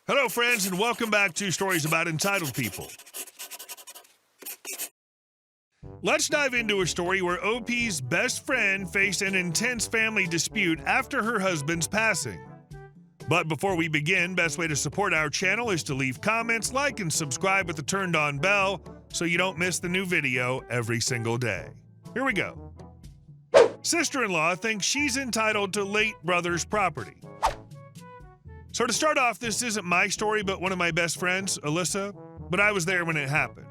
Hello, friends, and welcome back to Stories About Entitled People. Let's dive into a story where OP's best friend faced an intense family dispute after her husband's passing. But before we begin, best way to support our channel is to leave comments, like, and subscribe with the turned-on bell so you don't miss the new video every single day. Here we go. Sister-in-law thinks she's entitled to late brother's property. So to start off, this isn't my story, but one of my best friends, Alyssa, but I was there when it happened.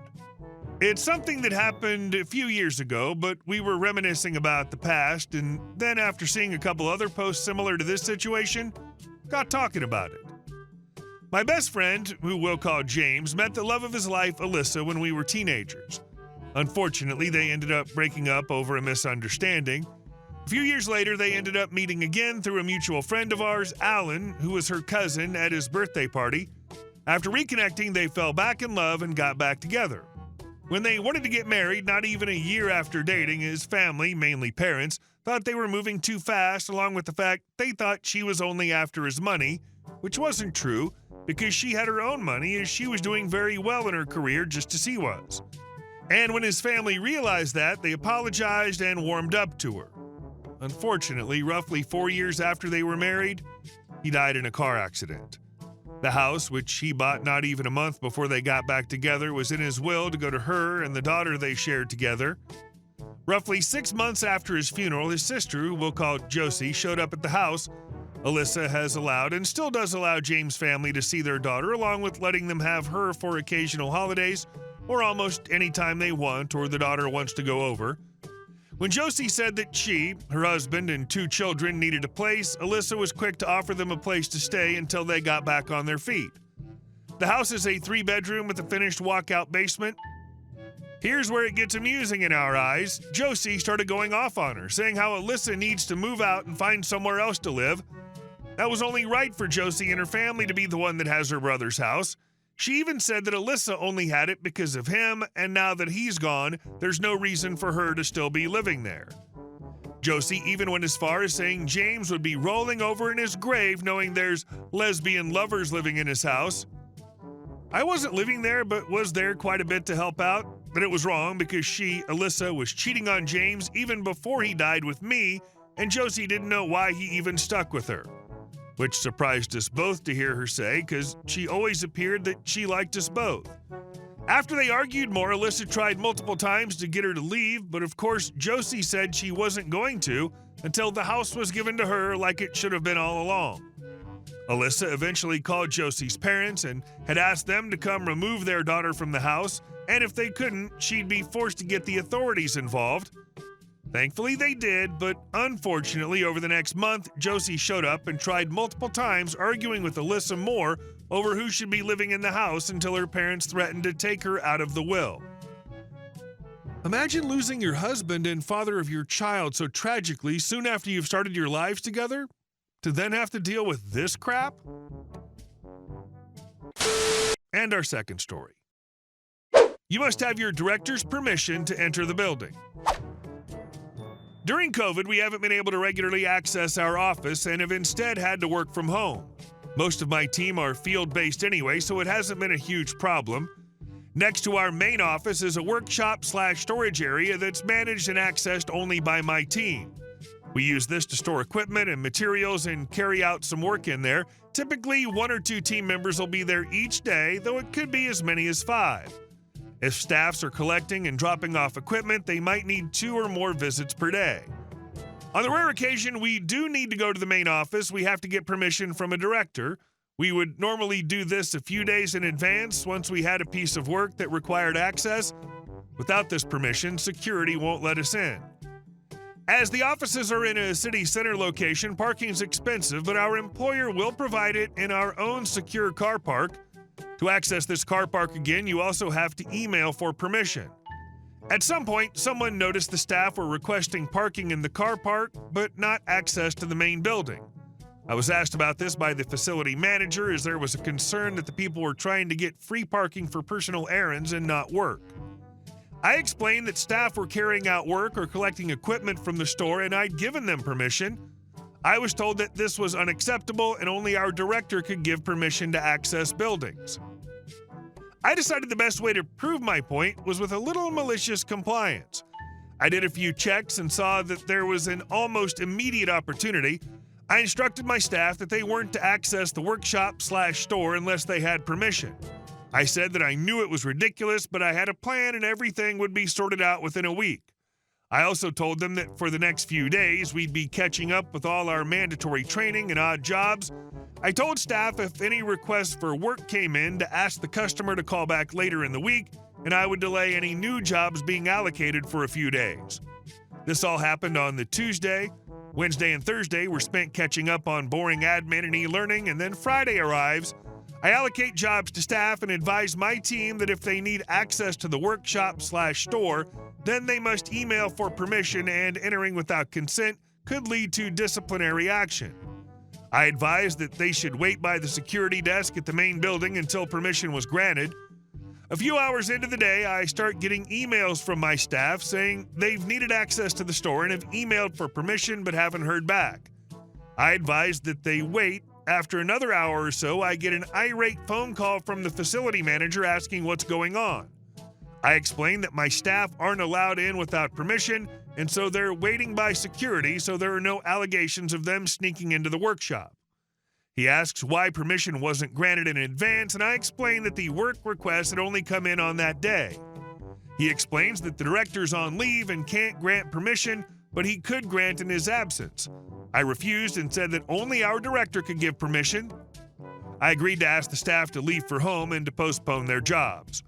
It's something that happened a few years ago, but we were reminiscing about the past, and then after seeing a couple other posts similar to this situation, got talking about it. My best friend, who we'll call James, met the love of his life, Alyssa, when we were teenagers. Unfortunately, they ended up breaking up over a misunderstanding. A few years later, they ended up meeting again through a mutual friend of ours, Alan, who was her cousin, at his birthday party. After reconnecting, they fell back in love and got back together. When they wanted to get married, not even a year after dating, his family, mainly parents, thought they were moving too fast, along with the fact they thought she was only after his money, which wasn't true, because she had her own money as she was doing very well in her career just as he was. And when his family realized that, they apologized and warmed up to her. Unfortunately, roughly 4 years after they were married, he died in a car accident. The house, which he bought not even a month before they got back together, was in his will to go to her and the daughter they shared together. Roughly 6 months after his funeral, his sister, who we'll call Josie, showed up at the house. Alyssa has allowed and still does allow James' family to see their daughter, along with letting them have her for occasional holidays or almost any time they want or the daughter wants to go over. When Josie said that she, her husband, and 2 children needed a place, Alyssa was quick to offer them a place to stay until they got back on their feet. The house is a 3-bedroom with a finished walkout basement. Here's where it gets amusing in our eyes. Josie started going off on her, saying how Alyssa needs to move out and find somewhere else to live. That was only right for Josie and her family to be the one that has her brother's house. She even said that Alyssa only had it because of him, and now that he's gone, there's no reason for her to still be living there. Josie even went as far as saying James would be rolling over in his grave knowing there's lesbian lovers living in his house. I wasn't living there, but was there quite a bit to help out, but it was wrong because she, Alyssa, was cheating on James even before he died with me, and Josie didn't know why he even stuck with her. Which surprised us both to hear her say, because she always appeared that she liked us both. After they argued more, Alyssa tried multiple times to get her to leave, but of course Josie said she wasn't going to until the house was given to her like it should have been all along. Alyssa eventually called Josie's parents and had asked them to come remove their daughter from the house, and if they couldn't, she'd be forced to get the authorities involved. Thankfully they did, but unfortunately over the next month, Josie showed up and tried multiple times arguing with Alyssa more over who should be living in the house until her parents threatened to take her out of the will. Imagine losing your husband and father of your child so tragically soon after you've started your lives together, to then have to deal with this crap? And our second story. You must have your director's permission to enter the building. During COVID, we haven't been able to regularly access our office and have instead had to work from home. Most of my team are field-based anyway, so it hasn't been a huge problem. Next to our main office is a workshop/storage area that's managed and accessed only by my team. We use this to store equipment and materials and carry out some work in there. Typically, 1 or 2 team members will be there each day, though it could be as many as 5. If staffs are collecting and dropping off equipment, they might need 2 or more visits per day. On the rare occasion we do need to go to the main office, we have to get permission from a director. We would normally do this a few days in advance once we had a piece of work that required access. Without this permission, security won't let us in. As the offices are in a city center location, parking's expensive, but our employer will provide it in our own secure car park. To access this car park again, you also have to email for permission. At some point, someone noticed the staff were requesting parking in the car park, but not access to the main building. I was asked about this by the facility manager as there was a concern that the people were trying to get free parking for personal errands and not work. I explained that staff were carrying out work or collecting equipment from the store and I'd given them permission. I was told that this was unacceptable and only our director could give permission to access buildings. I decided the best way to prove my point was with a little malicious compliance. I did a few checks and saw that there was an almost immediate opportunity. I instructed my staff that they weren't to access the workshop/store unless they had permission. I said that I knew it was ridiculous, but I had a plan and everything would be sorted out within a week. I also told them that for the next few days, we'd be catching up with all our mandatory training and odd jobs. I told staff if any requests for work came in to ask the customer to call back later in the week, and I would delay any new jobs being allocated for a few days. This all happened on the Tuesday. Wednesday and Thursday were spent catching up on boring admin and e-learning, and then Friday arrives. I allocate jobs to staff and advise my team that if they need access to the workshop/store, then they must email for permission, and entering without consent could lead to disciplinary action. I advised that they should wait by the security desk at the main building until permission was granted. A few hours into the day, I start getting emails from my staff saying they've needed access to the store and have emailed for permission but haven't heard back. I advised that they wait. After another hour or so, I get an irate phone call from the facility manager asking what's going on. I explained that my staff aren't allowed in without permission, and so they're waiting by security so there are no allegations of them sneaking into the workshop. He asks why permission wasn't granted in advance, and I explain that the work request had only come in on that day. He explains that the director's on leave and can't grant permission, but he could grant in his absence. I refused and said that only our director could give permission. I agreed to ask the staff to leave for home and to postpone their jobs.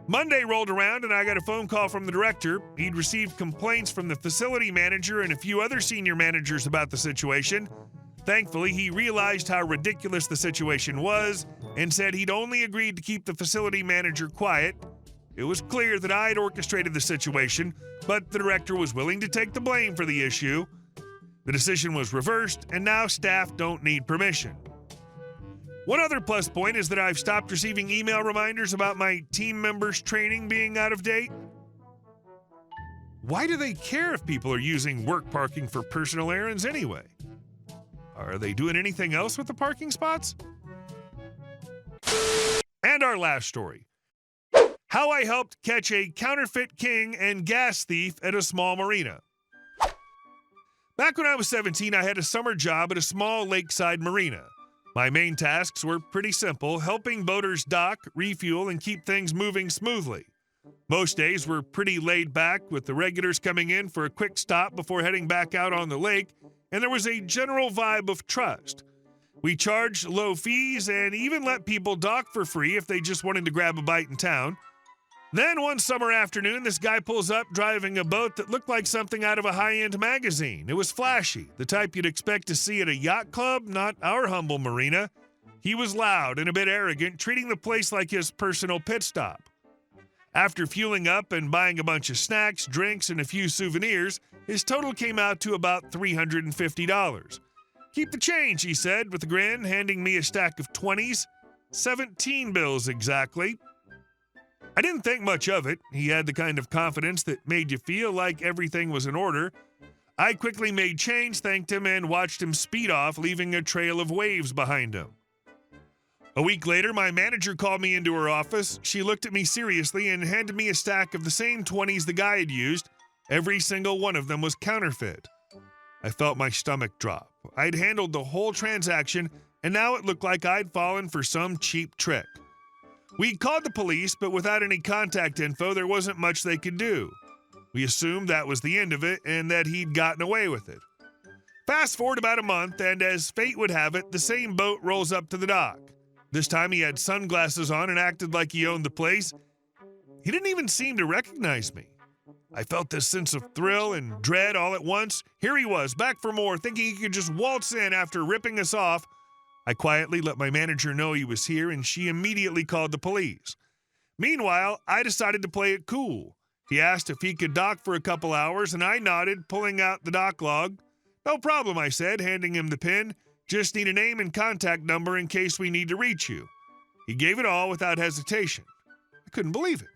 Monday rolled around and I got a phone call from the director. He'd received complaints from the facility manager and a few other senior managers about the situation. Thankfully, he realized how ridiculous the situation was and said he'd only agreed to keep the facility manager quiet. It was clear that I'd orchestrated the situation, but the director was willing to take the blame for the issue. The decision was reversed, and now staff don't need permission. One other plus point is that I've stopped receiving email reminders about my team members' training being out of date. Why do they care if people are using work parking for personal errands anyway? Are they doing anything else with the parking spots? And our last story. How I helped catch a counterfeit king and gas thief at a small marina. Back when I was 17, I had a summer job at a small lakeside marina. My main tasks were pretty simple, helping boaters dock, refuel, and keep things moving smoothly. Most days were pretty laid back, with the regulars coming in for a quick stop before heading back out on the lake, and there was a general vibe of trust. We charged low fees and even let people dock for free if they just wanted to grab a bite in town. Then one summer afternoon, this guy pulls up driving a boat that looked like something out of a high-end magazine. It was flashy, the type you'd expect to see at a yacht club, not our humble marina. He was loud and a bit arrogant, treating the place like his personal pit stop. After fueling up and buying a bunch of snacks, drinks, and a few souvenirs, his total came out to about $350. "Keep the change," he said with a grin, handing me a stack of 20s. 17 bills exactly. I didn't think much of it. He had the kind of confidence that made you feel like everything was in order. I quickly made change, thanked him, and watched him speed off, leaving a trail of waves behind him. A week later, my manager called me into her office. She looked at me seriously and handed me a stack of the same 20s the guy had used. Every single one of them was counterfeit. I felt my stomach drop. I'd handled the whole transaction, and now it looked like I'd fallen for some cheap trick. We called the police, but without any contact info, there wasn't much they could do. We assumed that was the end of it and that he'd gotten away with it. Fast forward about a month, and as fate would have it, the same boat rolls up to the dock. This time he had sunglasses on and acted like he owned the place. He didn't even seem to recognize me. I felt this sense of thrill and dread all at once. Here he was, back for more, thinking he could just waltz in after ripping us off. I quietly let my manager know he was here, and she immediately called the police. Meanwhile, I decided to play it cool. He asked if he could dock for a couple hours, and I nodded, pulling out the dock log. "No problem," I said, handing him the pen. "Just need a name and contact number in case we need to reach you." He gave it all without hesitation. I couldn't believe it.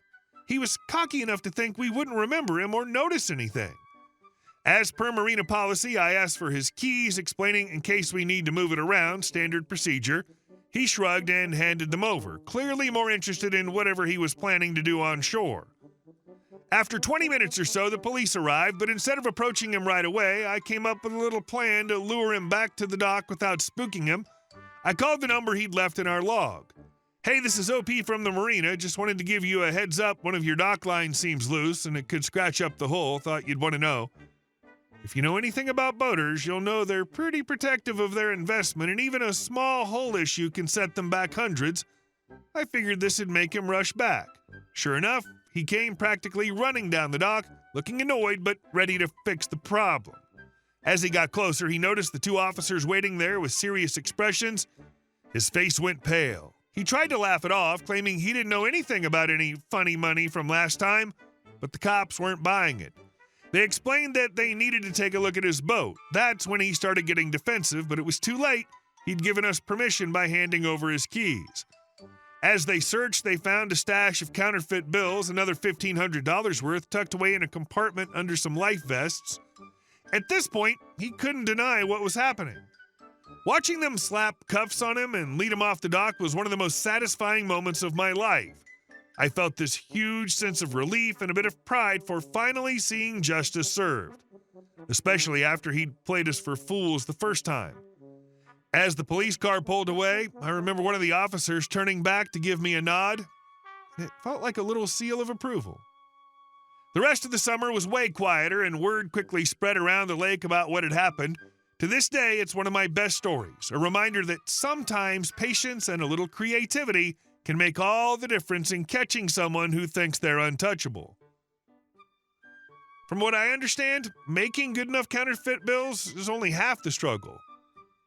He was cocky enough to think we wouldn't remember him or notice anything. As per marina policy, I asked for his keys, explaining in case we need to move it around, standard procedure. He shrugged and handed them over, clearly more interested in whatever he was planning to do on shore. After 20 minutes or so, the police arrived, but instead of approaching him right away, I came up with a little plan to lure him back to the dock without spooking him. I called the number he'd left in our log. "Hey, this is OP from the marina. Just wanted to give you a heads up. One of your dock lines seems loose, and it could scratch up the hull. Thought you'd want to know. If you know anything about boaters, you'll know they're pretty protective of their investment, and even a small hull issue can set them back hundreds. I figured this would make him rush back. Sure enough, he came practically running down the dock, looking annoyed but ready to fix the problem. As he got closer, he noticed the two officers waiting there with serious expressions. His face went pale. He tried to laugh it off, claiming he didn't know anything about any funny money from last time, but the cops weren't buying it. They explained that they needed to take a look at his boat. That's when he started getting defensive, but it was too late. He'd given us permission by handing over his keys. As they searched, they found a stash of counterfeit bills, another $1,500 worth, tucked away in a compartment under some life vests. At this point, he couldn't deny what was happening. Watching them slap cuffs on him and lead him off the dock was one of the most satisfying moments of my life. I felt this huge sense of relief and a bit of pride for finally seeing justice served, especially after he'd played us for fools the first time. As the police car pulled away, I remember one of the officers turning back to give me a nod. It felt like a little seal of approval. The rest of the summer was way quieter, and word quickly spread around the lake about what had happened. To this day, it's one of my best stories, a reminder that sometimes patience and a little creativity can make all the difference in catching someone who thinks they're untouchable. From what I understand, making good enough counterfeit bills is only half the struggle.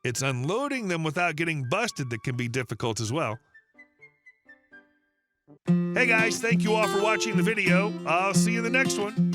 It's unloading them without getting busted that can be difficult as well. Hey guys, thank you all for watching the video. I'll see you in the next one.